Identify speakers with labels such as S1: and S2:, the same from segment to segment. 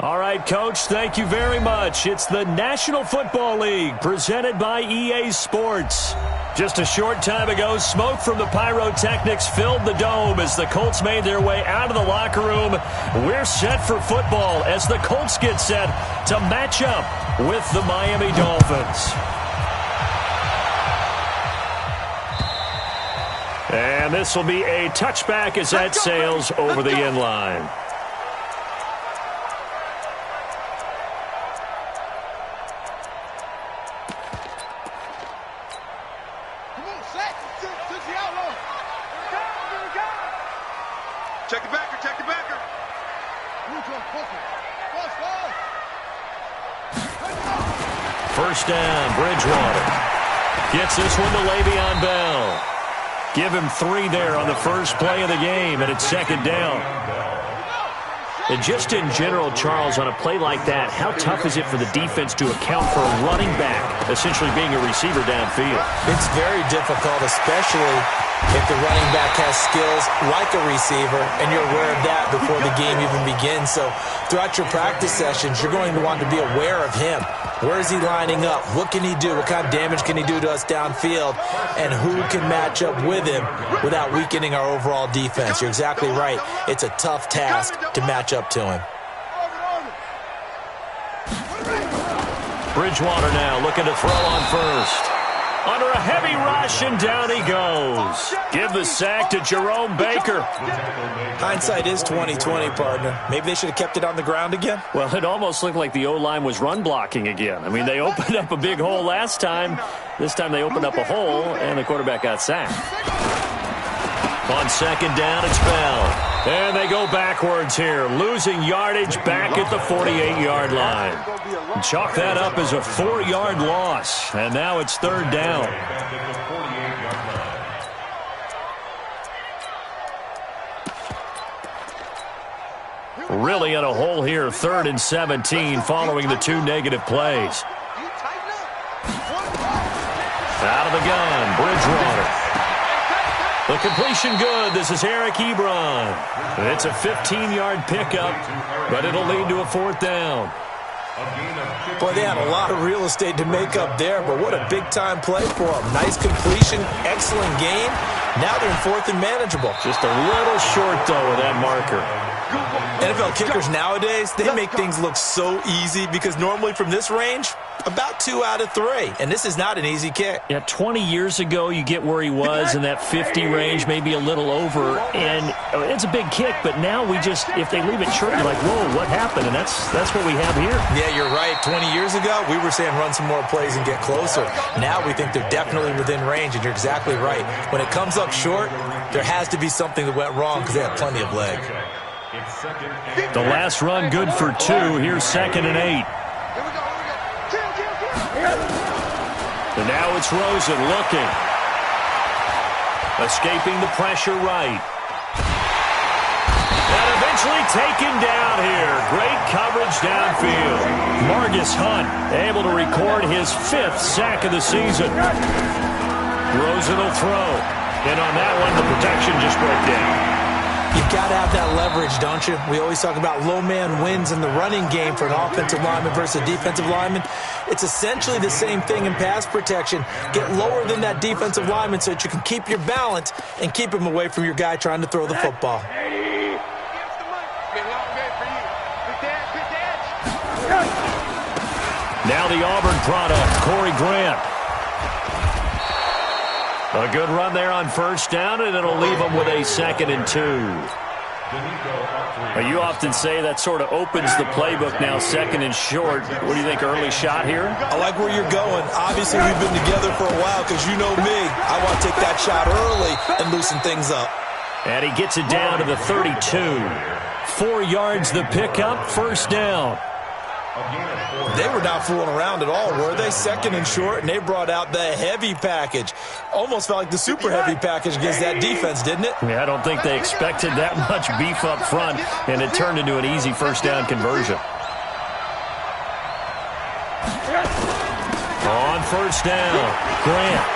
S1: All right, Coach, thank you very much. It's the National Football League presented by EA Sports. Just a short time ago, smoke from the pyrotechnics filled the dome as the Colts made their way out of the locker room. We're set for football as the Colts get set to match up with the Miami Dolphins. And this will be a touchback as that sails over the end line. First down, Bridgewater. Gets this one to Le'Veon Bell. Give him 3 there on the first play of the game, and it's second down. And just in general, Charles, on a play like that, how tough is it for the defense to account for a running back essentially being a receiver downfield?
S2: It's very difficult, especially if the running back has skills like a receiver, and you're aware of that before the game even begins. So throughout your practice sessions, you're going to want to be aware of him. Where is he lining up? What can he do? What kind of damage can he do to us downfield? And who can match up with him without weakening our overall defense? You're exactly right. It's a tough task to match up to him.
S1: Bridgewater now looking to throw on first. Under a heavy rush, and down he goes. Give the sack to Jerome Baker.
S2: Hindsight is 20/20, partner. Maybe they should have kept it on the ground again.
S1: Well, it almost looked like the O-line was run blocking again. I mean, they opened up a big hole last time. This time they opened up a hole, and the quarterback got sacked. On second down, it's Bell. And they go backwards here, losing yardage back at the 48-yard line. Chalk that up as a 4-yard loss, and now it's third down. Really in a hole here, 3rd and 17 following the 2 negative plays. Out of the gun, Bridgewater. The completion good. This is Eric Ebron. It's a 15-yard pickup, but it'll lead to a 4th down.
S2: Boy, they had a lot of real estate to make up there, but what a big-time play for them. Nice completion, excellent game. Now they're in 4th and manageable.
S1: Just a little short, though, with that marker.
S2: NFL kickers nowadays, they make things look so easy because normally from this range, about 2 out of 3. And this is not an easy kick.
S1: Yeah, 20 years ago, you get where he was in that 50 range, maybe a little over. And it's a big kick, but now we just, if they leave it short, you're like, whoa, what happened? And that's what we have here.
S2: Yeah, you're right. 20 years ago, we were saying run some more plays and get closer. Now we think they're definitely within range, and you're exactly right. When it comes up short, there has to be something that went wrong because they have plenty of leg.
S1: The last run good for 2. Here's 2nd and 8. And now it's Rosen looking. Escaping the pressure right. And eventually taken down here. Great coverage downfield. Margus Hunt able to record his 5th sack of the season. Rosen will throw. And on that one, the protection just broke down.
S2: You've got to have that leverage, don't you? We always talk about low man wins in the running game for an offensive lineman versus a defensive lineman. It's essentially the same thing in pass protection. Get lower than that defensive lineman so that you can keep your balance and keep him away from your guy trying to throw the football.
S1: Now the Auburn product, Corey Grant. A good run there on first down, and it'll leave them with a 2nd and 2. You often say that sort of opens the playbook now, 2nd and short. What do you think, early shot here?
S2: I like where you're going. Obviously, we've been together for a while because you know me. I want to take that shot early and loosen things up.
S1: And he gets it down to the 32. 4 yards the pickup, first down.
S2: They were not fooling around at all, were they? 2nd and short, and they brought out the heavy package. Almost felt like the super heavy package against that defense, didn't it?
S1: Yeah, I don't think they expected that much beef up front, and it turned into an easy first down conversion. On first down, Grant.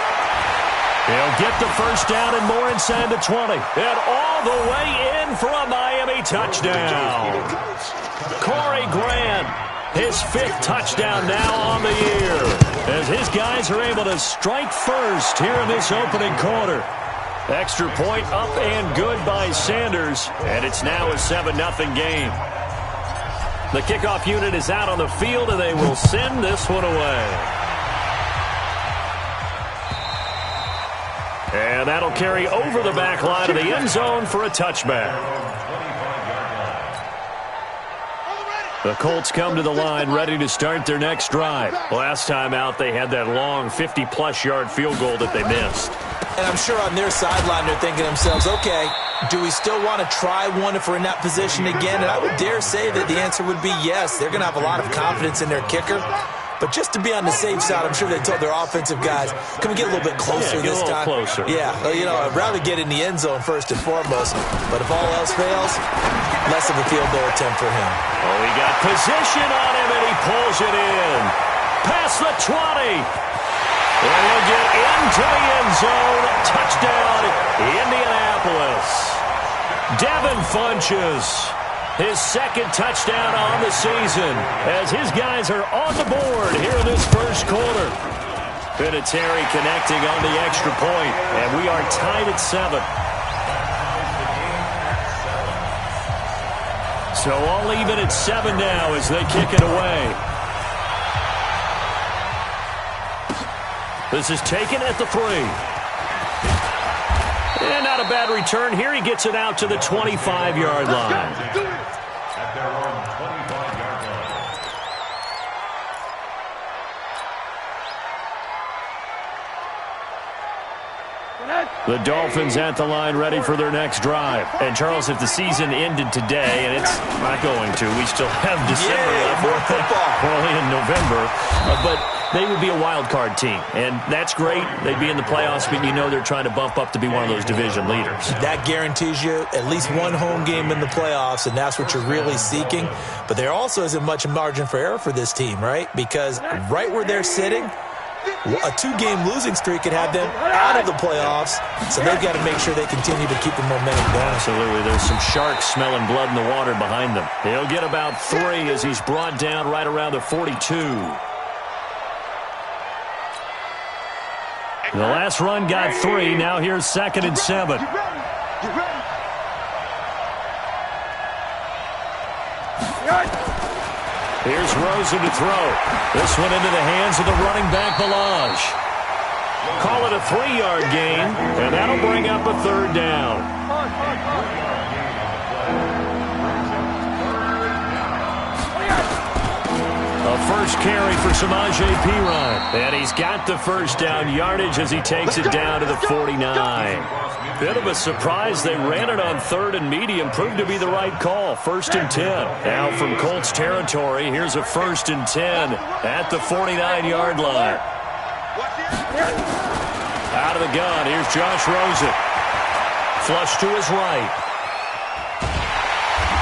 S1: He'll get the first down and more inside the 20. And all the way in for a Miami touchdown. Corey Grant, his 5th touchdown now on the year, as his guys are able to strike first here in this opening quarter. Extra point up and good by Sanders, and it's now a 7-0 game. The kickoff unit is out on the field, and they will send this one away. And that'll carry over the back line of the end zone for a touchback. The Colts come to the line ready to start their next drive. Last time out, they had that long 50-plus yard field goal that they missed.
S2: And I'm sure on their sideline they're thinking to themselves, okay, do we still want to try one if we're in that position again? And I would dare say that the answer would be yes. They're going to have a lot of confidence in their kicker. But just to be on the safe side, I'm sure they told their offensive guys, can we get a little bit closer this time?
S1: Closer.
S2: Yeah, you know, I'd rather get in the end zone first and foremost. But if all else fails, less of a field goal attempt for him.
S1: Oh, he got position on him, and he pulls it in. Past the 20. And he'll get into the end zone. Touchdown, Indianapolis. Devin Funches, his 2nd touchdown on the season, as his guys are on the board here in this first quarter. Vinatieri connecting on the extra point, and we are tied at 7. So all even at 7 now as they kick it away. This is taken at the 3. And not a bad return here. He gets it out to the 25-yard line. The Dolphins at the line ready for their next drive. And, Charles, if the season ended today, and it's not going to, we still have December left.
S2: More football.
S1: We're only in November. But they would be a wild card team, and that's great. They'd be in the playoffs, but you know they're trying to bump up to be one of those division leaders.
S2: That guarantees you at least one home game in the playoffs, and that's what you're really seeking. But there also isn't much margin for error for this team, right? Because right where they're sitting, a 2-game losing streak could have them out of the playoffs, so they've got to make sure they continue to keep the momentum going.
S1: Absolutely. There's some sharks smelling blood in the water behind them. He'll get about 3 as he's brought down right around the 42. The last run got 3. Now here's 2nd and 7. Here's Rosen to throw. This one into the hands of the running back, Balaj. Call it a 3-yard gain, and that'll bring up a 3rd down. A first carry for Samaje Perine. And he's got the first down yardage as he takes it down to the 49. Bit of a surprise. They ran it on 3rd and medium. Proved to be the right call. 1st and 10. Now from Colts territory, here's a 1st and 10 at the 49-yard line. Out of the gun, here's Josh Rosen. Flush to his right.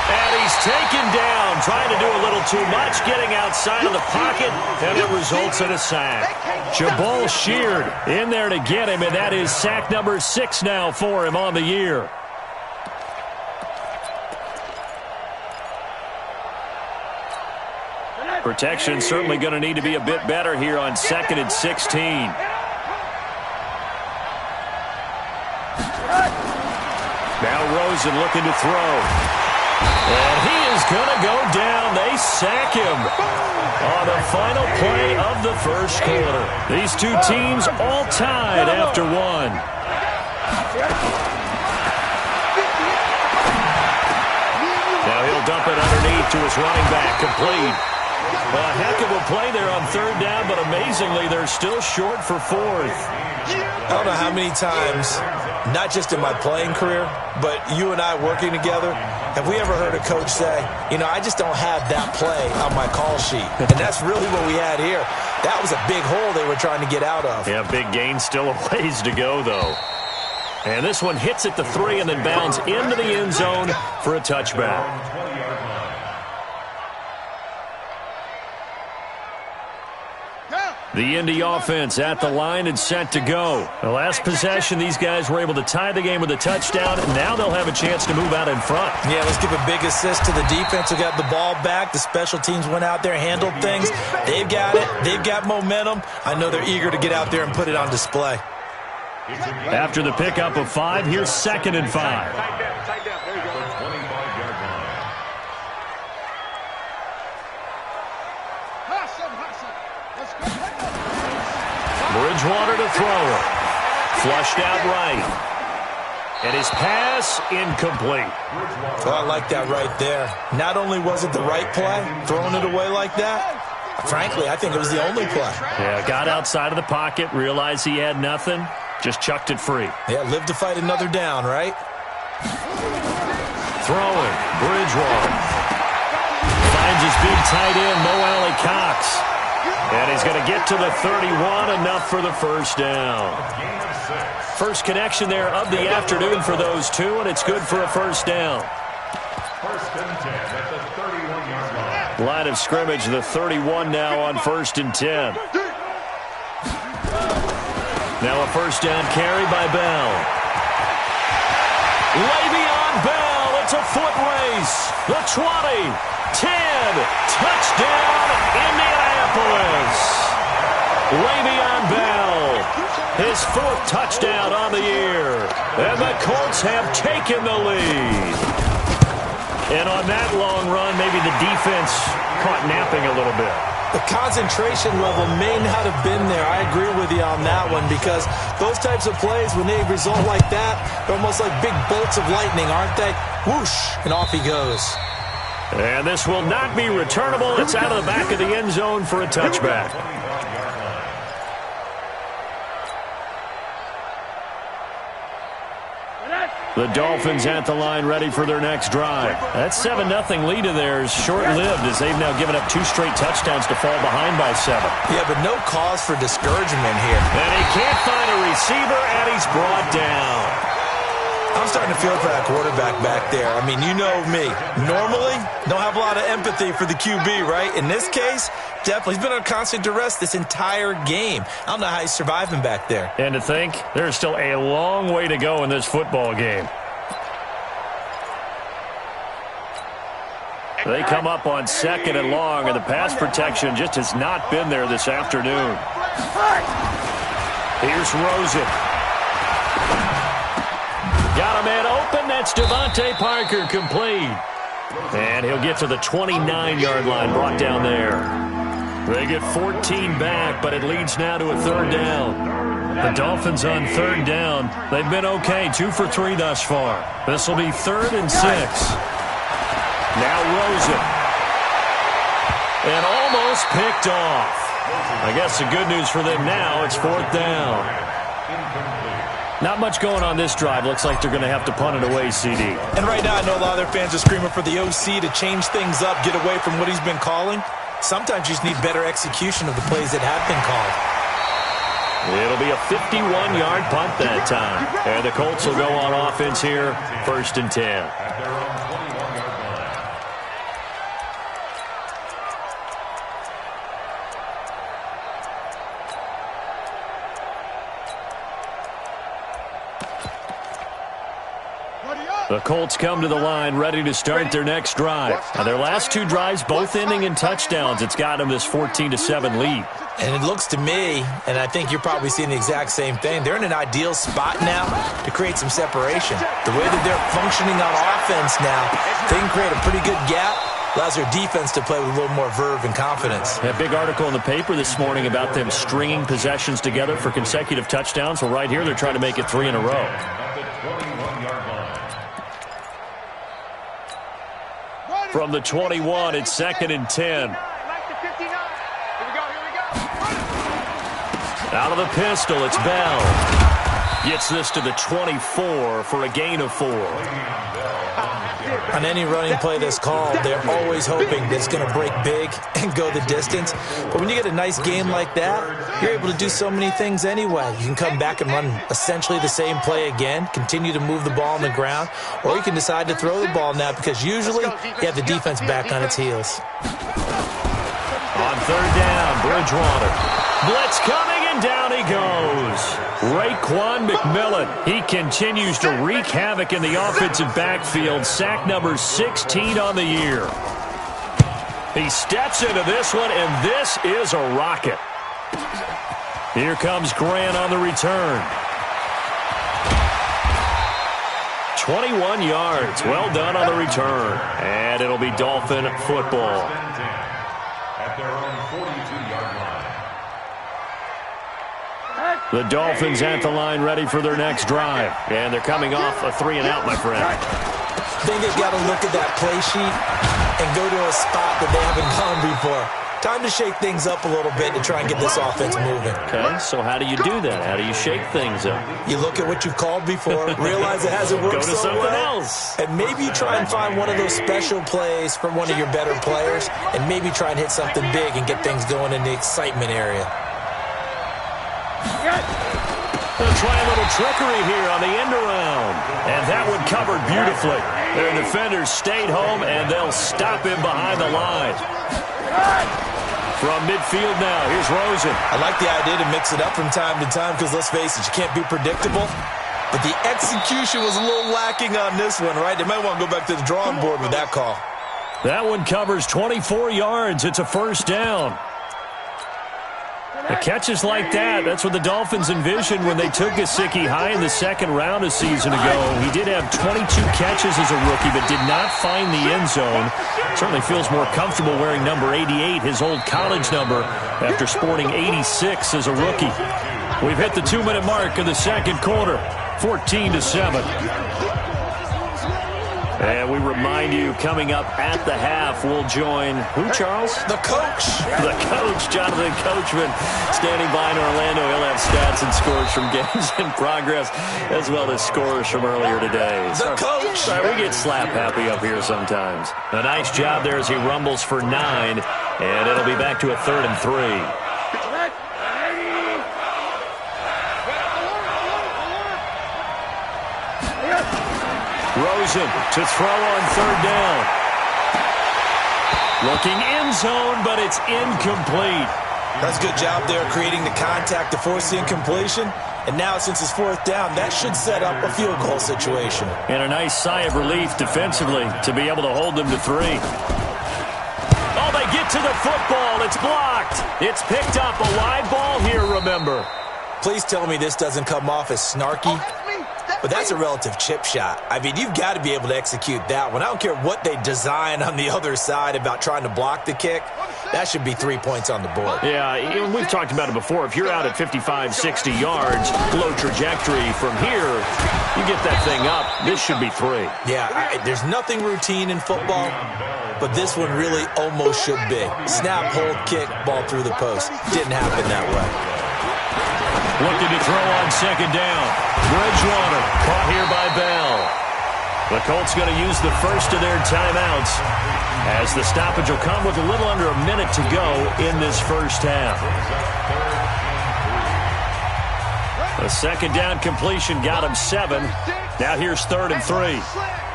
S1: And he's taken down, trying to do a little too much, getting outside of the pocket, and it results in a sack. Jabal Sheard in there to get him, and that is sack number 6 now for him on the year. Protection certainly going to need to be a bit better here on 2nd and 16. Now Rosen looking to throw. And he is going to go down. They sack him on the final play of the first quarter. These two teams all tied after 1. Now he'll dump it underneath to his running back, complete. A heck of a play there on 3rd down, but amazingly, they're still short for 4th.
S2: I don't know how many times, not just in my playing career, but you and I working together, have we ever heard a coach say, you know, I just don't have that play on my call sheet. And that's really what we had here. That was a big hole they were trying to get out of.
S1: Yeah, big gain, still a ways to go, though. And this one hits at the 3 and then bounds into the end zone for a touchback. The Indy offense at the line and set to go. The last possession, these guys were able to tie the game with a touchdown, and now they'll have a chance to move out in front.
S2: Yeah, let's give a big assist to the defense who got the ball back. The special teams went out there, handled things. They've got it. They've got momentum. I know they're eager to get out there and put it on display.
S1: After the pickup of 5, here's 2nd and 5. Bridgewater to throw it. Flushed out right. And his pass incomplete.
S2: Oh, I like that right there. Not only was it the right play, throwing it away like that, frankly, I think it was the only play.
S1: Yeah, got outside of the pocket, realized he had nothing, just chucked it free.
S2: Yeah, live to fight another down, right?
S1: Throwing, Bridgewater. Finds his big tight end, Mo Alley-Cox. And he's going to get to the 31, enough for the first down. First connection there of the afternoon for those two, and it's good for a first down.
S3: First and 10 at the 31-yard line.
S1: Line of scrimmage, the 31 now on 1st and 10. Now a first down carry by Bell. Le'Veon Bell, it's a foot race. The 20, 10, touchdown, Indianapolis. Le'Veon Bell, his 4th touchdown on the year. And the Colts have taken the lead. And on that long run, maybe the defense caught napping a little bit.
S2: The concentration level may not have been there. I agree with you on that one, because those types of plays, when they result like that, they're almost like big bolts of lightning, aren't they? Whoosh, and off he goes.
S1: And this will not be returnable. It's out of the back of the end zone for a touchback. The Dolphins at the line, ready for their next drive. That 7-0 lead of theirs short-lived, as they've now given up 2 straight touchdowns to fall behind by 7.
S2: Yeah, but no cause for discouragement here.
S1: And he can't find a receiver, and he's brought down.
S2: I'm starting to feel for that quarterback back there. I mean, you know me. Normally, don't have a lot of empathy for the QB, right? In this case, definitely. He's been on constant duress this entire game. I don't know how he's surviving back there.
S1: And to think, there's still a long way to go in this football game. They come up on 2nd and long, and the pass protection just has not been there this afternoon. Here's Rosen. Got a man open. That's Devontae Parker, complete. And he'll get to the 29-yard line, brought down there. They get 14 back, but it leads now to a 3rd down. The Dolphins on 3rd down. They've been okay, 2 for 3 thus far. This will be 3rd and 6. Now Rosen. And almost picked off. I guess the good news for them now, it's 4th down. Not much going on this drive. Looks like they're going to have to punt it away, CD.
S2: And right now, I know a lot of their fans are screaming for the OC to change things up, get away from what he's been calling. Sometimes you just need better execution of the plays that have been called.
S1: It'll be a 51-yard punt that time. And the Colts will go on offense here, 1st and 10. The Colts come to the line, ready to start their next drive. Now, their last 2 drives, both ending in touchdowns. It's got them this 14-7 lead.
S2: And it looks to me, and I think you're probably seeing the exact same thing, they're in an ideal spot now to create some separation. The way that they're functioning on offense now, they can create a pretty good gap. Allows their defense to play with a little more verve and confidence.
S1: That big article in the paper this morning about them stringing possessions together for consecutive touchdowns. Well, right here, they're trying to make it 3 in a row. From the 21, it's 2nd and 10. Out of the pistol, it's Bell. Gets this to the 24 for a gain of 4.
S2: On any running play that's called, they're always hoping that it's going to break big and go the distance. But when you get a nice game like that, you're able to do so many things anyway. You can come back and run essentially the same play again, continue to move the ball on the ground, or you can decide to throw the ball now, because usually you have the defense back on its heels.
S1: On 3rd down, Bridgewater. Blitz coming, and down he goes. Raekwon McMillan. He continues to wreak havoc in the offensive backfield. Sack number 16 on the year. He steps into this one, and this is a rocket. Here comes Grant on the return. 21 yards. Well done on the return. And it'll be Dolphin football.
S3: At their own 42-yard line.
S1: The Dolphins at the line ready for their next drive. And they're coming off a 3-and-out, my friend.
S2: I think they've got to look at that play sheet and go to a spot that they haven't gone before. Time to shake things up a little bit to try and get this offense moving.
S1: Okay, so how do you do that? How do you shake things up?
S2: You look at what you've called before, realize it hasn't worked
S1: Go to
S2: so
S1: something
S2: well,
S1: else.
S2: and maybe you try and find one of those special plays from one of your better players, and maybe try and hit something big and get things going in the excitement area.
S1: They'll try a little trickery here on the end around. And that one covered beautifully. Their defenders stayed home, and they'll stop him behind the line. From midfield now, here's Rosen.
S2: I like the idea to mix it up from time to time because, let's face it, you can't be predictable. But the execution was a little lacking on this one, right? They might want to go back to the drawing board with that call.
S1: That one covers 24 yards. It's a first down. The catches like that, that's what the Dolphins envisioned when they took Gesicki high in the second round a season ago. He did have 22 catches as a rookie, but did not find the end zone. Certainly feels more comfortable wearing number 88, his old college number, after sporting 86 as a rookie. We've hit the 2-minute mark of the second quarter, 14-7. And we remind you, coming up at the half, we'll join, who, Charles?
S2: The coach.
S1: The coach, Jonathan Coachman, standing by in Orlando. He'll have stats and scores from games in progress, as well as scores from earlier today.
S2: The coach.
S1: Sorry, we get slap happy up here sometimes. A nice job there as he rumbles for 9, and it'll be back to a 3rd and 3. Rosen to throw on 3rd down. Looking end zone, but it's incomplete.
S2: That's a good job there creating the contact to force the incompletion. And now, since it's 4th down, that should set up a field goal situation.
S1: And a nice sigh of relief defensively to be able to hold them to 3. Oh, they get to the football. It's blocked. It's picked up. A live ball here, remember.
S2: Please tell me this doesn't come off as snarky. But that's a relative chip shot. I mean, you've got to be able to execute that one. I don't care what they design on the other side about trying to block the kick. That should be 3 points on the board.
S1: Yeah, we've talked about it before. If you're out at 55, 60 yards, low trajectory from here, you get that thing up. This should be 3.
S2: Yeah, there's nothing routine in football, but this one really almost should be. Snap, hold, kick, ball through the post. Didn't happen that way.
S1: Looking to throw on 2nd down. Bridgewater caught here by Bell. The Colts going to use the first of their timeouts as the stoppage will come with a little under a minute to go in this first half. The 2nd down completion got him 7. Now here's 3rd and 3.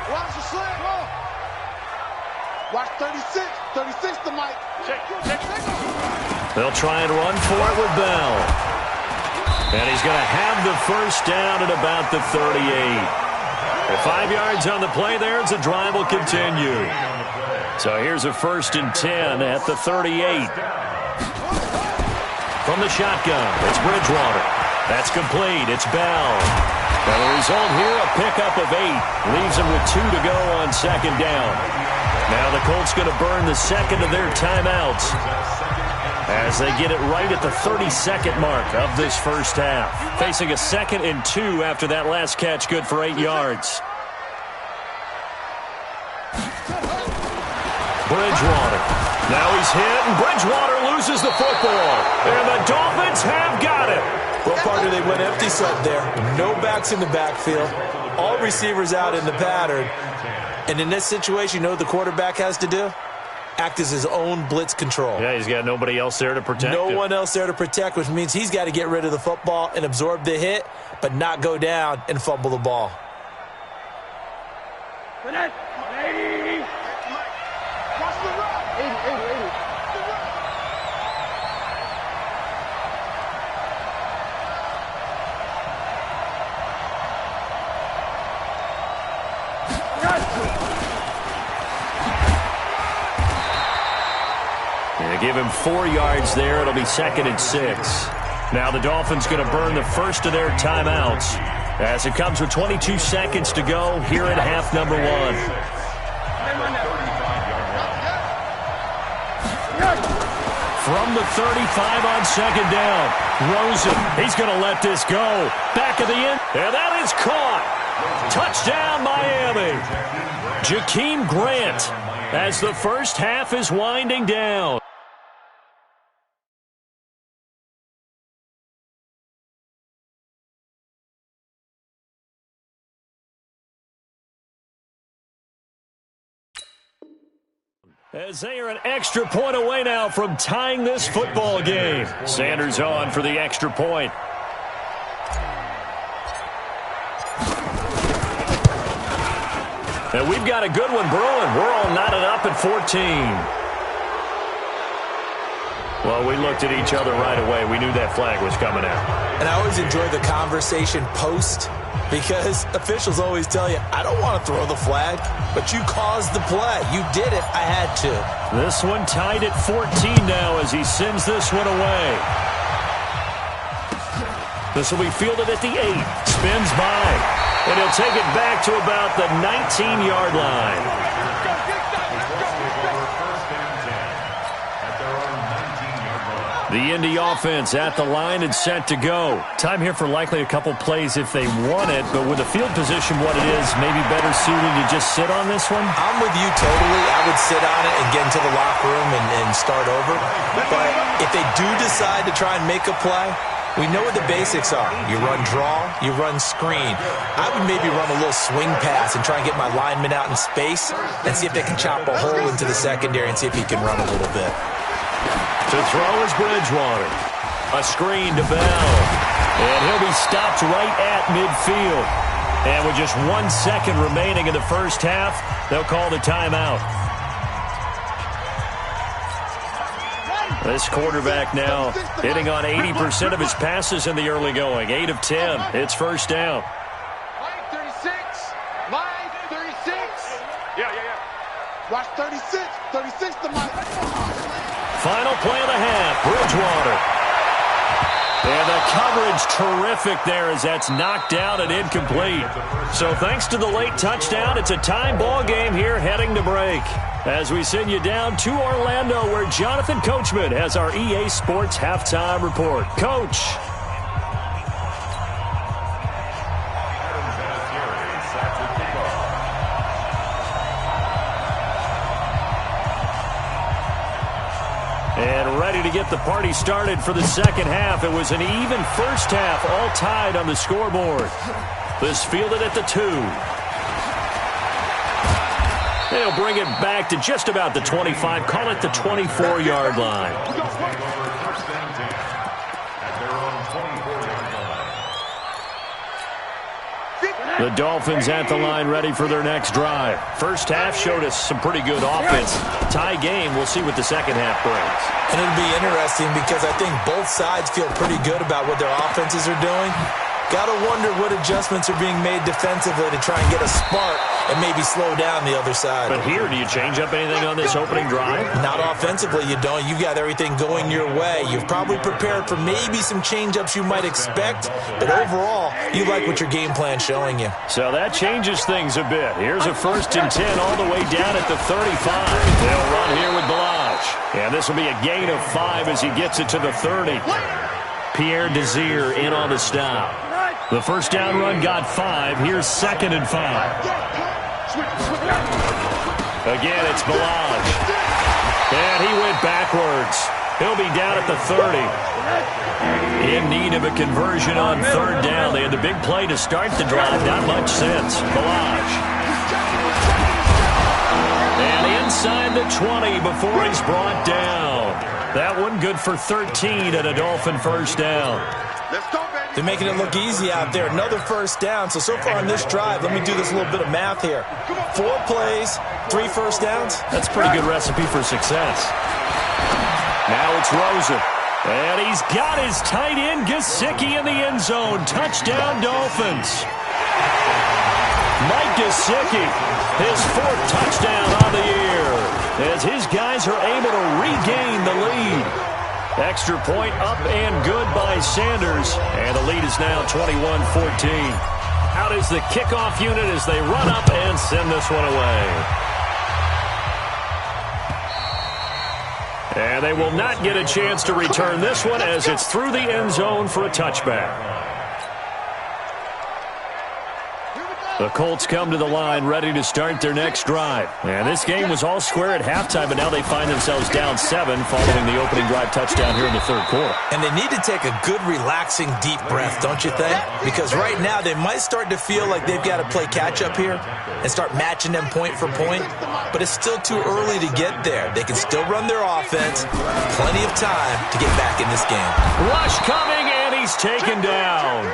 S4: Watch the slant. Watch 36. 36 to Mike.
S1: They'll try and run for it with Bell. And he's going to have the first down at about the 38. Well, 5 yards on the play there as the drive will continue. So here's a 1st and 10 at the 38. From the shotgun, it's Bridgewater. That's complete. It's Bell. And the result here, a pickup of 8. Leaves him with 2 to go on 2nd down. Now the Colts going to burn the second of their timeouts as they get it right at the 32nd mark of this first half. Facing a 2nd and 2 after that last catch, good for 8 yards. Bridgewater. Now he's hit, and Bridgewater loses the football. And the Dolphins have got it.
S2: Well, partner, they went empty set there. No backs in the backfield. All receivers out in the pattern. And in this situation, you know what the quarterback has to do? Act as his own blitz control.
S1: Yeah, he's got nobody else there to protect him.
S2: No one else there to protect, which means he's got to get rid of the football and absorb the hit, but not go down and fumble the ball.
S1: give him 4 yards there. It'll be 2nd and 6. Now the Dolphins going to burn the first of their timeouts as it comes with 22 seconds to go here at half number 1. From the 35 on 2nd down. Rosen, he's going to let this go. Back of the end, and that is caught. Touchdown, Miami. Jakeem Grant as the first half is winding down. As they are an extra point away now from tying this football game. Sanders on for the extra point. And we've got a good one brewing. We're all knotted up at 14. Well, we looked at each other right away. We knew that flag was coming out.
S2: And I always enjoy the conversation post because officials always tell you, I don't want to throw the flag, but you caused the play. You did it. I had to.
S1: This one tied at 14 now as he sends this one away. This will be fielded at the 8. Spins by. And he'll take it back to about the 19-yard line. The Indy offense at the line and set to go. Time here for likely a couple plays if they want it, but with the field position what it is, maybe better suited to just sit on this one?
S2: I'm with you totally. I would sit on it and get into the locker room and start over. But if they do decide to try and make a play, we know what the basics are. You run draw, you run screen. I would maybe run a little swing pass and try and get my lineman out in space and see if they can chop a hole into the secondary and see if he can run a little bit.
S1: To throw is Bridgewater. A screen to Bell. And he'll be stopped right at midfield. And with just 1 second remaining in the first half, they'll call the timeout. This quarterback now hitting on 80% of his passes in the early going. 8 of 10. It's first down.
S4: Line 36. Line 36. Yeah. Watch 36. 36 to Mike.
S1: Final play of the half. Bridgewater. And the coverage terrific there as that's knocked down and incomplete. So thanks to the late touchdown, it's a tie ball game here heading to break. As we send you down to Orlando where Jonathan Coachman has our EA Sports halftime report. Coach. And ready to get the party started for the second half. It was an even first half, all tied on the scoreboard. This fielded at the 2. They'll bring it back to just about the 25, call it the 24-yard line. The Dolphins at the line ready for their next drive. First half showed us some pretty good offense. Tie game, we'll see what the second half brings.
S2: And it'll be interesting because I think both sides feel pretty good about what their offenses are doing. Got to wonder what adjustments are being made defensively to try and get a spark and maybe slow down the other side.
S1: But here, do you change up anything on this opening drive?
S2: Not offensively, you don't. You got everything going your way. You've probably prepared for maybe some change-ups you might expect, but overall, you like what your game plan's showing you.
S1: So that changes things a bit. Here's a 1st and 10 all the way down at the 35. They'll run here with Balaj. And this will be a gain of 5 as he gets it to the 30. Pierre Desir in on the stop. The first down run got 5. Here's 2nd and 5. Again, it's Balaj. And he went backwards. He'll be down at the 30. In need of a conversion on 3rd down. They had the big play to start the drive. Not much sense. Balaj. And inside the 20 before he's brought down. That one good for 13 and a Dolphin first down.
S4: Let's go, baby.
S2: They're making it look easy out there. Another first down. So far on this drive, let me do this little bit of math here. 4 plays, 3 first downs.
S1: That's a pretty good recipe for success. Now it's Rosen. And he's got his tight end, Gesicki, in the end zone. Touchdown, Dolphins. Mike Gesicki, his 4th touchdown on the year. as his guys are able to regain the lead. Extra point up and good by Sanders, and the lead is now 21-14. Out is the kickoff unit as they run up and send this one away. And they will not get a chance to return this one as it's through the end zone for a touchback. The Colts come to the line ready to start their next drive. And this game was all square at halftime, but now they find themselves down 7 following the opening drive touchdown here in the third quarter.
S2: And they need to take a good, relaxing, deep breath, don't you think? Because right now they might start to feel like they've got to play catch-up here and start matching them point for point. But it's still too early to get there. They can still run their offense. Plenty of time to get back in this game.
S1: Rush coming, and he's taken down.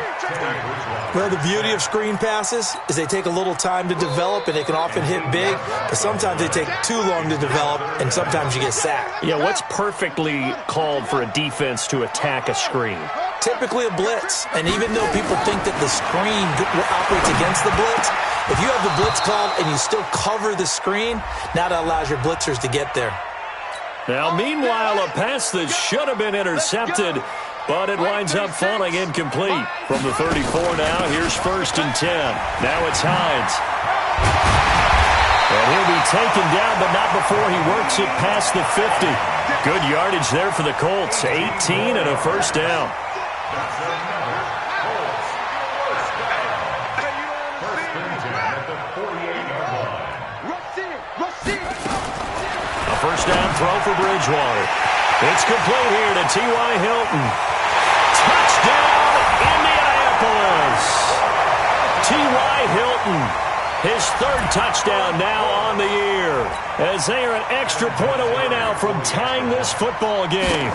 S2: Well, the beauty of screen passes is they take a little time to develop, and they can often hit big, but sometimes they take too long to develop, and sometimes you get sacked.
S1: Yeah, what's perfectly called for a defense to attack a screen?
S2: Typically a blitz, and even though people think that the screen operates against the blitz, if you have the blitz called and you still cover the screen, now that allows your blitzers to get there.
S1: Now, meanwhile, a pass that should have been intercepted, but it winds up falling incomplete. From the 34 now, here's 1st and 10. Now it's Hines. And he'll be taken down, but not before he works it past the 50. Good yardage there for the Colts. 18 and a first down. A first down throw for Bridgewater. It's complete here to T.Y. Hilton. Touchdown, Indianapolis. T.Y. Hilton, his 3rd touchdown now on the year, as they are an extra point away now from tying this football game.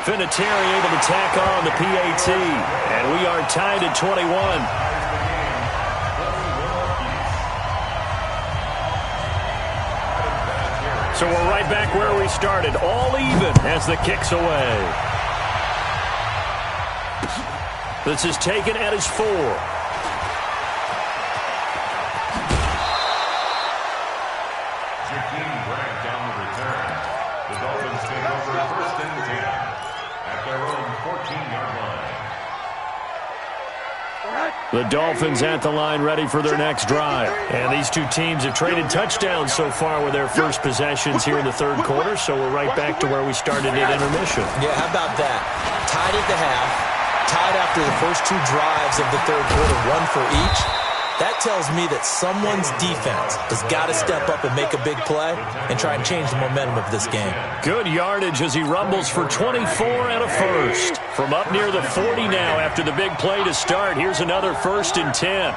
S1: Vinatieri able to tack on the PAT, and we are tied at 21. So we're right back where we started, all even as the kick's away. This is taken at his 4.
S3: Jakeem Grant down the return. The Dolphins take over 1st and 10 at their own 14-yard line.
S1: The Dolphins at the line ready for their next drive. And these two teams have traded touchdowns so far with their first possessions here in the third quarter, so we're right back to where we started at intermission.
S2: Yeah, how about that? Tied at the half, tied after the first 2 drives of the third quarter, 1 for each. That tells me that someone's defense has got to step up and make a big play and try and change the momentum of this game.
S1: Good yardage as he rumbles for 24 and a first. From up near the 40 now after the big play to start. Here's another 1st and 10.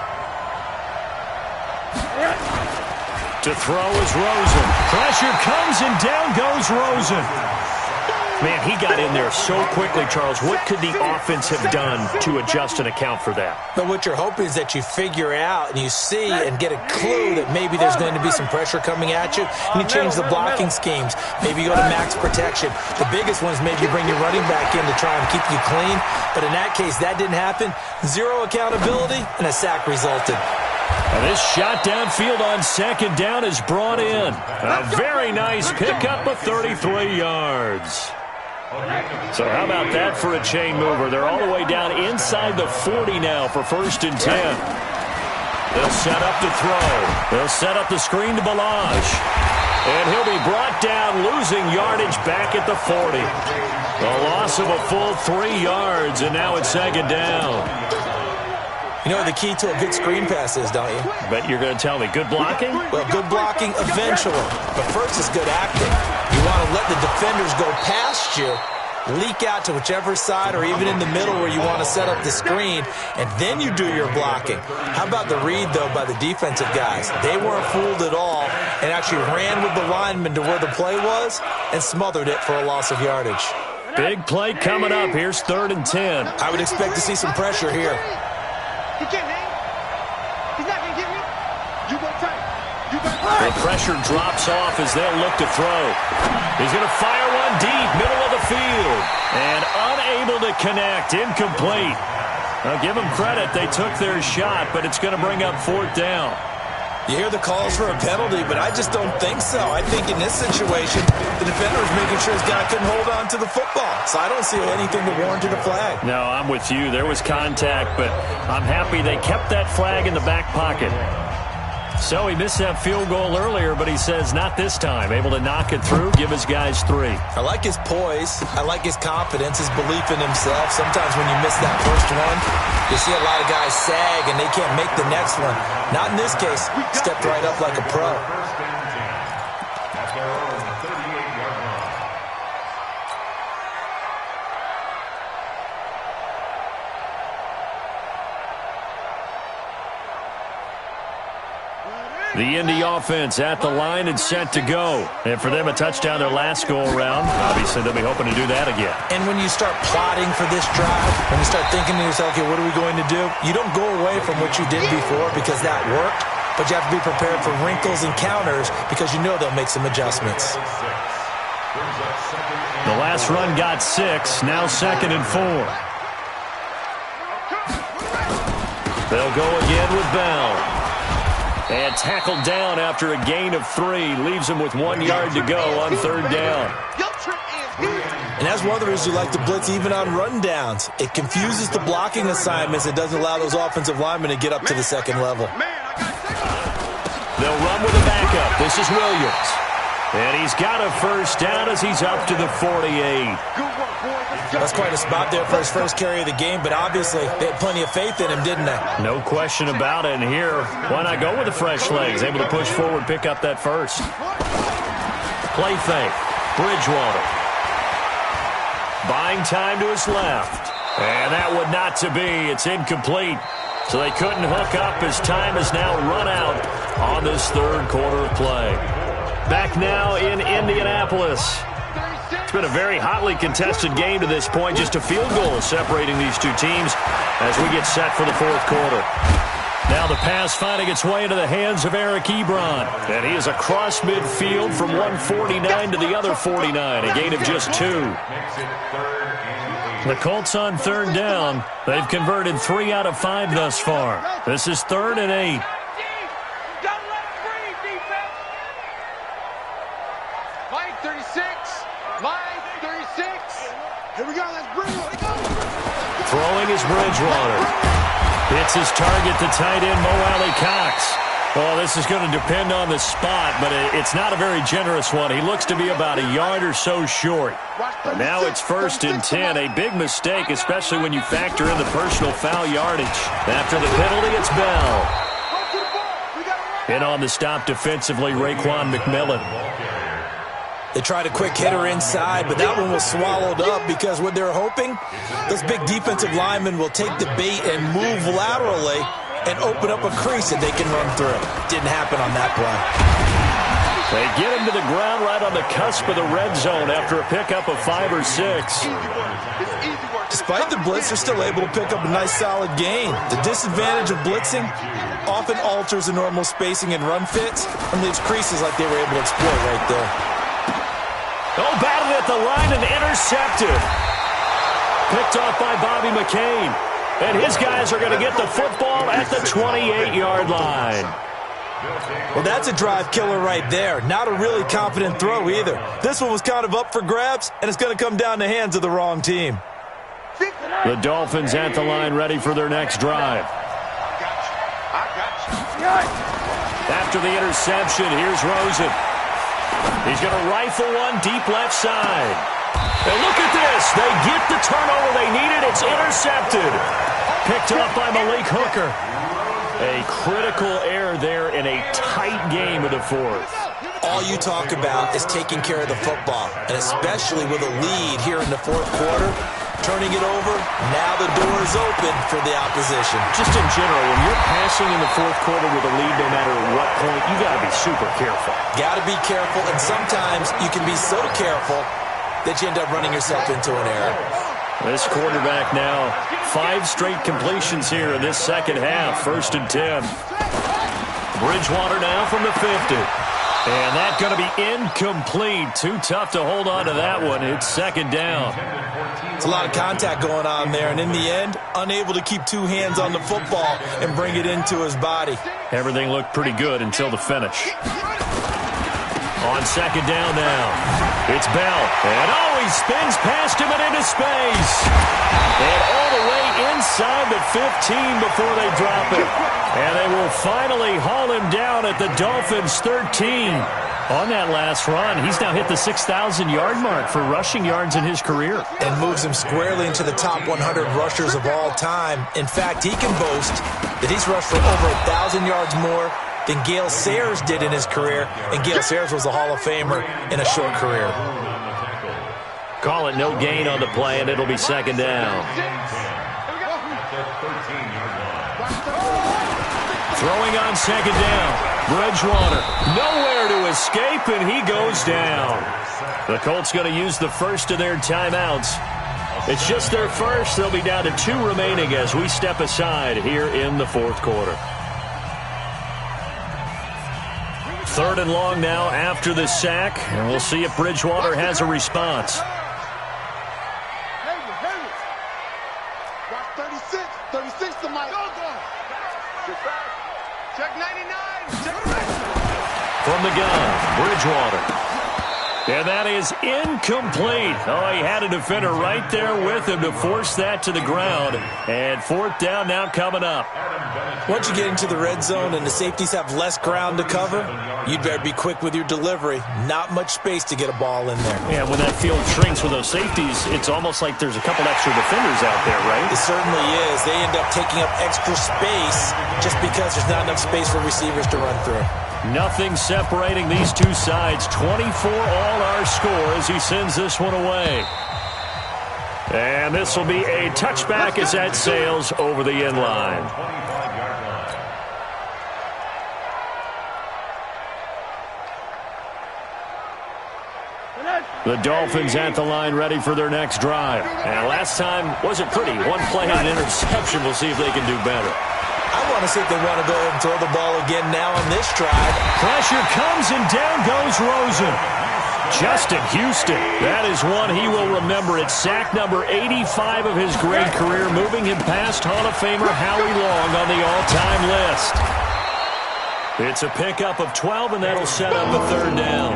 S1: To throw is Rosen. Pressure comes and down goes Rosen. Man, he got in there so quickly, Charles. What could the offense have done to adjust and account for that?
S2: But what you're hoping is that you figure out and you see and get a clue that maybe there's going to be some pressure coming at you, and you change the blocking schemes. Maybe you go to max protection. The biggest one is maybe you bring your running back in to try and keep you clean. But in that case, that didn't happen. 0 accountability, and a sack resulted.
S1: And this shot downfield on 2nd down is brought in. A very nice pickup of 33 yards. So how about that for a chain mover? They're all the way down inside the 40 now for 1st and 10. They'll set up to throw. They'll set up the screen to Balazs. And he'll be brought down, losing yardage back at the 40. The loss of a full 3 yards, and now it's 2nd down.
S2: You know what the key to a good screen pass is, don't you?
S1: Bet you're going to tell me. Good blocking?
S2: Well, good blocking eventually. But first is good acting. You want to let the defenders go past you, leak out to whichever side or even in the middle where you want to set up the screen, and then you do your blocking. How about the read, though, by the defensive guys? They weren't fooled at all and actually ran with the lineman to where the play was and smothered it for a loss of yardage.
S1: Big play coming up. Here's 3rd and 10.
S2: I would expect to see some pressure here.
S4: He can't hang. He's not going to get me. You go tight. You go
S1: The pressure drops off as they'll look to throw. He's going to fire one deep, middle of the field. And unable to connect, incomplete. Now give them credit, they took their shot, but it's going to bring up 4th down.
S2: You hear the calls for a penalty, but I just don't think so. I think in this situation, the defender is making sure his guy couldn't hold on to the football. So I don't see anything to warrant a flag.
S1: No, I'm with you. There was contact, but I'm happy they kept that flag in the back pocket. So he missed that field goal earlier, but he says not this time. Able to knock it through, give his guys 3.
S2: I like his poise. I like his confidence, his belief in himself. Sometimes when you miss that first one, you see a lot of guys sag and they can't make the next one. Not in this case. Stepped right up like a pro.
S3: First and 10 at their own 38-yard line.
S1: The Indy offense at the line and set to go. And for them, a touchdown their last go-around. Obviously, they'll be hoping to do that again.
S2: And when you start plotting for this drive, when you start thinking to yourself, okay, what are we going to do? You don't go away from what you did before because that worked, but you have to be prepared for wrinkles and counters because you know they'll make some adjustments.
S1: The last run got 6, now 2nd and 4. They'll go again with Bell. And tackled down after a gain of 3. Leaves him with 1 yard to go on 3rd down.
S2: And that's one of the reasons you like to blitz even on rundowns. It confuses the blocking assignments. It doesn't allow those offensive linemen to get up to the second level.
S1: They'll run with a backup. This is Williams. And he's got a first down as he's up to the 48.
S2: That's quite a spot there for his first carry of the game, but obviously they had plenty of faith in him, didn't they?
S1: No question about it. And here, why not go with the fresh legs? Able to push forward, pick up that first. Play fake. Bridgewater. Buying time to his left. And that would not to be. It's incomplete. So they couldn't hook up as time has now run out on this 3rd quarter of play. Back now in Indianapolis. It's been a very hotly contested game to this point. Just a field goal separating these two teams as we get set for the 4th quarter. Now the pass finding its way into the hands of Eric Ebron. And he is across midfield from 149 to the other 49. A gain of just 2. The Colts on 3rd down. They've converted 3 out of 5 thus far. This is 3rd and 8. Throwing is Bridgewater. Hits his target, the tight end, Mo Alley-Cox. Well, this is going to depend on the spot, but it's not a very generous one. He looks to be about a yard or so short. But now it's 1st and 10. A big mistake, especially when you factor in the personal foul yardage. After the penalty, it's Bell. In on the stop defensively, Raekwon McMillan.
S2: They tried a quick hitter inside, but that one was swallowed up because what they're hoping, those big defensive linemen will take the bait and move laterally and open up a crease that they can run through. Didn't happen on that play.
S1: They get him to the ground right on the cusp of the red zone after a pickup of 5 or 6.
S2: Despite the blitz, they're still able to pick up a nice solid gain. The disadvantage of blitzing often alters the normal spacing and run fits and leaves creases like they were able to exploit right there.
S1: Oh, battled at the line and intercepted. Picked off by Bobby McCain. And his guys are going to get the football at the 28-yard line.
S2: Well, that's a drive killer right there. Not a really confident throw either. This one was kind of up for grabs, and it's going to come down the hands of the wrong team.
S1: The Dolphins at the line ready for their next drive. After the interception, here's Rosen. He's going to rifle one deep left side. And look at this. They get the turnover they needed. It's intercepted. Picked off by Malik Hooker. A critical error there in a tight game of the 4th.
S2: All you talk about is taking care of the football, and especially with a lead here in the 4th quarter, turning it over, now the door is open for the opposition.
S1: Just in general, when you're passing in the 4th quarter with a lead, no matter what point, you got to be super careful.
S2: Got to be careful, and sometimes you can be so careful that you end up running yourself into an error.
S1: This quarterback now, 5 straight completions here in this second half, 1st and 10. Bridgewater now from the 50. And that's going to be incomplete. Too tough to hold on to that one. It's second down.
S2: It's a lot of contact going on there, and in the end, unable to keep two hands on the football and bring it into his body.
S1: Everything looked pretty good until the finish. On second down now, it's Bell. And he spins past him and into space. And all the way inside the 15 before they drop it. And they will finally haul him down at the Dolphins' 13. On that last run, he's now hit the 6,000-yard mark for rushing yards in his career.
S2: And moves him squarely into the top 100 rushers of all time. In fact, he can boast that he's rushed for over 1,000 yards more than Gale Sayers did in his career. And Gale Sayers was a Hall of Famer in a short career.
S1: Call it no gain on the play, and it'll be second down. Throwing on second down. Bridgewater, nowhere to escape, and he goes down. The Colts going to use the first of their timeouts. It's just their first. They'll be down to 2 remaining as we step aside here in the fourth quarter. Third and long now after the sack, and we'll see if Bridgewater has a response.
S4: Watch 36. 36 to Mike. Check 99. Check 99.
S1: From the gun, Bridgewater. And that is incomplete. Oh, he had a defender right there with him to force that to the ground. And fourth down now coming up.
S2: Once you get into the red zone and the safeties have less ground to cover, you'd better be quick with your delivery. Not much space to get a ball in there.
S1: Yeah, when that field shrinks with those safeties, it's almost like there's a couple extra defenders out there, right?
S2: It certainly is. They end up taking up extra space just because there's not enough space for receivers to run through.
S1: Nothing separating these two sides. 24 all our score as he sends this one away. And this will be a touchback as that sails over the end line. The Dolphins at the line ready for their next drive. And last time wasn't pretty. One play and an interception. We'll see if they can do better.
S2: I want to see if they want to go ahead and throw the ball again now on this drive.
S1: Pressure comes and down goes Rosen. Justin Houston, that is one he will remember. It's sack number 85 of his great career, moving him past Hall of Famer Howie Long on the all-time list. It's a pickup of 12, and that'll set up a third down.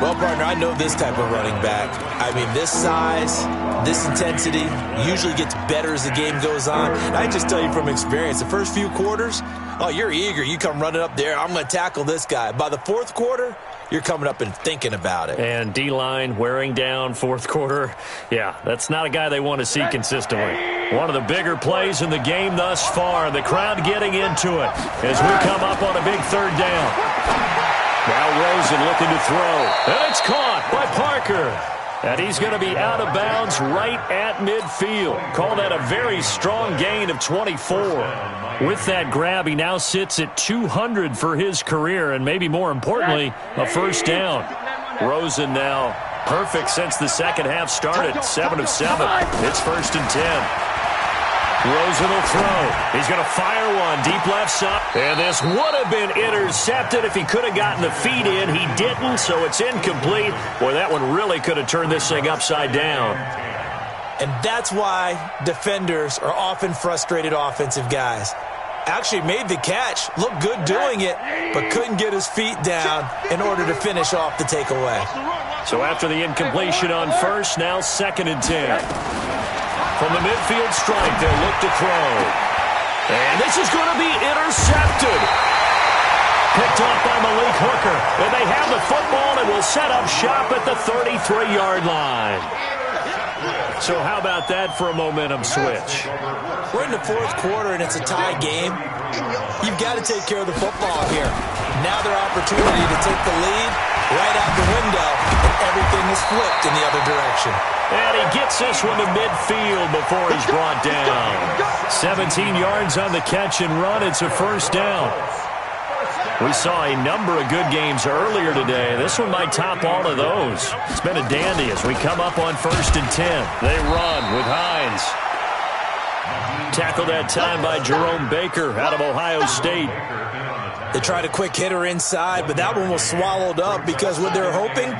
S2: Well, partner, I know this type of running back. I mean, this size, this intensity usually gets better as the game goes on. And I just tell you from experience, the first few quarters, oh, you're eager. You come running up there, I'm going to tackle this guy. By the fourth quarter, you're coming up and thinking about it.
S1: And D-line wearing down fourth quarter. Yeah, that's not a guy they want to see consistently. One of the bigger plays in the game thus far. The crowd getting into it as we come up on a big third down. Now Rosen looking to throw. And it's caught by Parker. And he's going to be out of bounds right at midfield. Call that a very strong gain of 24. With that grab, he now sits at 200 for his career, and maybe more importantly, a first down. Rosen now perfect since the second half started. 7 of 7. It's first and 10. Rosen will throw. He's going to fire one deep left side. And this would have been intercepted if he could have gotten the feet in. He didn't, so it's incomplete. Boy, that one really could have turned this thing upside down.
S2: And that's why defenders are often frustrated offensive guys. Actually made the catch, looked good doing it, but couldn't get his feet down in order to finish off the takeaway.
S1: So after the incompletion on first, now second and 10. From the midfield strike, they'll look to throw. And this is going to be intercepted. Picked off by Malik Hooker. And they have the football and will set up shop at the 33-yard line. So how about that for a momentum switch?
S2: We're in the fourth quarter and it's a tie game. You've got to take care of the football here. Now their opportunity to take the lead right out the window, and everything is flipped in the other direction.
S1: And he gets this one to midfield before he's brought down. 17 yards on the catch and run. It's a first down. We saw a number of good games earlier today. This one might top all of those. It's been a dandy as we come up on first and 10. They run with Hines. Tackled that time by Jerome Baker out of Ohio State.
S2: They tried a quick hitter inside, but that one was swallowed up because what they're hoping,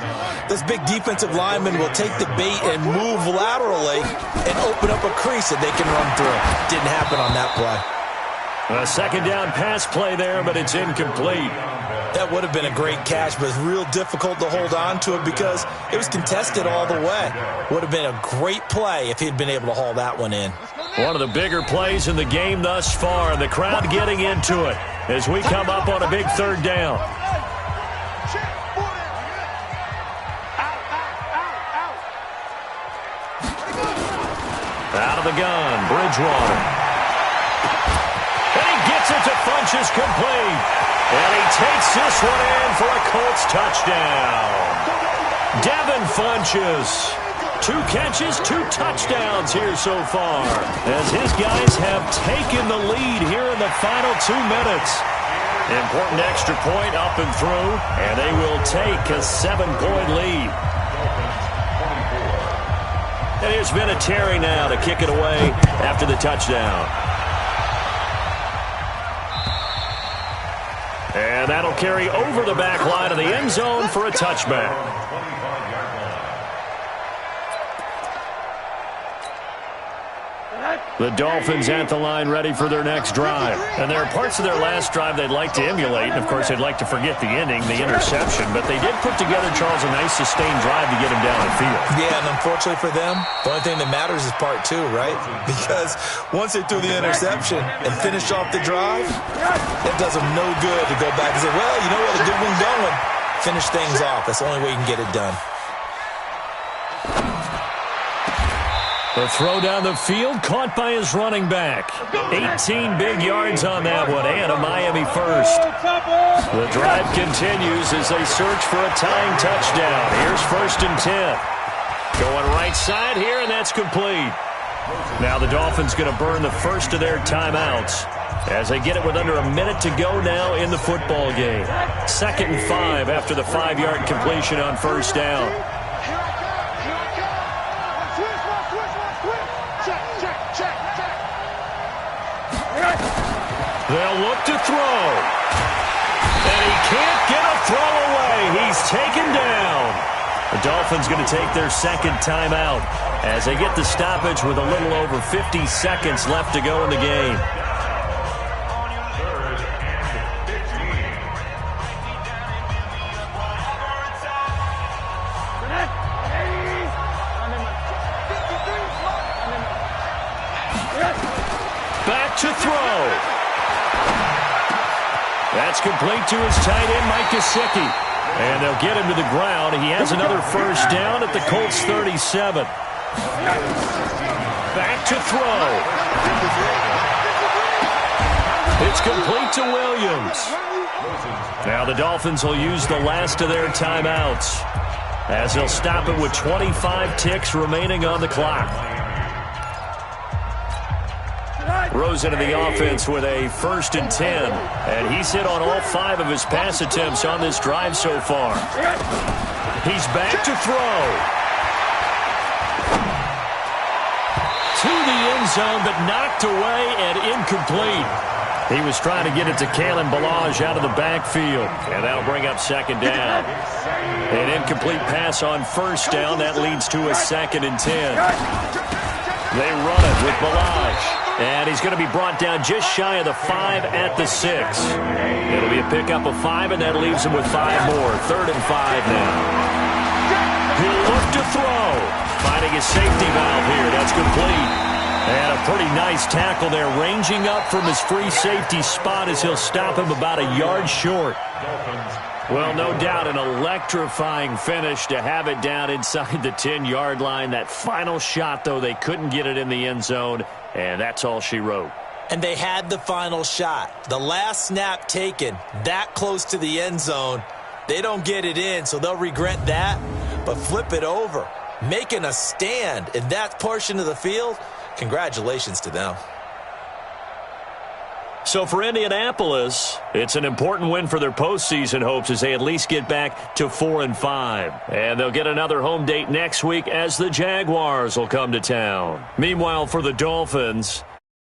S2: this big defensive lineman will take the bait and move laterally and open up a crease that they can run through. Didn't happen on that play.
S1: A second down pass play there, but it's incomplete.
S2: That would have been a great catch, but it's real difficult to hold on to it because it was contested all the way. Would have been a great play if he'd been able to haul that one in.
S1: One of the bigger plays in the game thus far, and the crowd getting into it as we come up on a big third down. Out of the gun, Bridgewater. And he gets it to Funchess complete. And he takes this one in for a Colts touchdown. Devin Funchess. 2 catches, 2 touchdowns here so far, as his guys have taken the lead here in the final 2 minutes. Important extra point up and through, and they will take a 7-point lead. And here's Vinatieri now to kick it away after the touchdown. And that'll carry over the back line of the end zone for a touchback. The Dolphins at the line ready for their next drive. And there are parts of their last drive they'd like to emulate. And, of course, they'd like to forget the ending, the interception. But they did put together, Charles, a nice sustained drive to get him down the field.
S2: Yeah, and unfortunately for them, the only thing that matters is part 2, right? Because once they threw the interception and finished off the drive, it does them no good to go back and say, well, you know what, a good one going. Finish things off. That's the only way you can get it done.
S1: The throw down the field, caught by his running back. 18 big yards on that one, and a Miami first. The drive continues as they search for a tying touchdown. Here's 1st and 10. Going right side here, and that's complete. Now the Dolphins going to burn the first of their timeouts as they get it with under a minute to go now in the football game. 2nd and 5 after the 5-yard completion on 1st down. They'll look to throw. And he can't get a throw away. He's taken down. The Dolphins going to take their 2nd timeout as they get the stoppage with a little over 50 seconds left to go in the game. Back to throw. That's complete to his tight end, Mike Gesicki. And they'll get him to the ground. He has another 1st down at the Colts 37. Back to throw. It's complete to Williams. Now the Dolphins will use the last of their timeouts as they'll stop it with 25 ticks remaining on the clock. Rose into the offense with a 1st and 10. And he's hit on all 5 of his pass attempts on this drive so far. He's back to throw. To the end zone, but knocked away and incomplete. He was trying to get it to Kalen Ballage out of the backfield. And that'll bring up 2nd down. An incomplete pass on 1st down. That leads to a 2nd and 10. They run it with Ballage. And he's going to be brought down just shy of the 5 at the 6. It'll be a pickup of 5, and that leaves him with 5 more. 3rd and 5 now. He'll look to throw. Finding his safety valve here. That's complete. And a pretty nice tackle there. Ranging up from his free safety spot as he'll stop him about a yard short. Well, no doubt an electrifying finish to have it down inside the 10-yard line. That final shot, though, they couldn't get it in the end zone, and that's all she wrote.
S2: And they had the final shot. The last snap taken that close to the end zone. They don't get it in, so they'll regret that. But flip it over, making a stand in that portion of the field, congratulations to them.
S1: So for Indianapolis, it's an important win for their postseason hopes as they at least get back to 4-5. And they'll get another home date next week as the Jaguars will come to town. Meanwhile, for the Dolphins,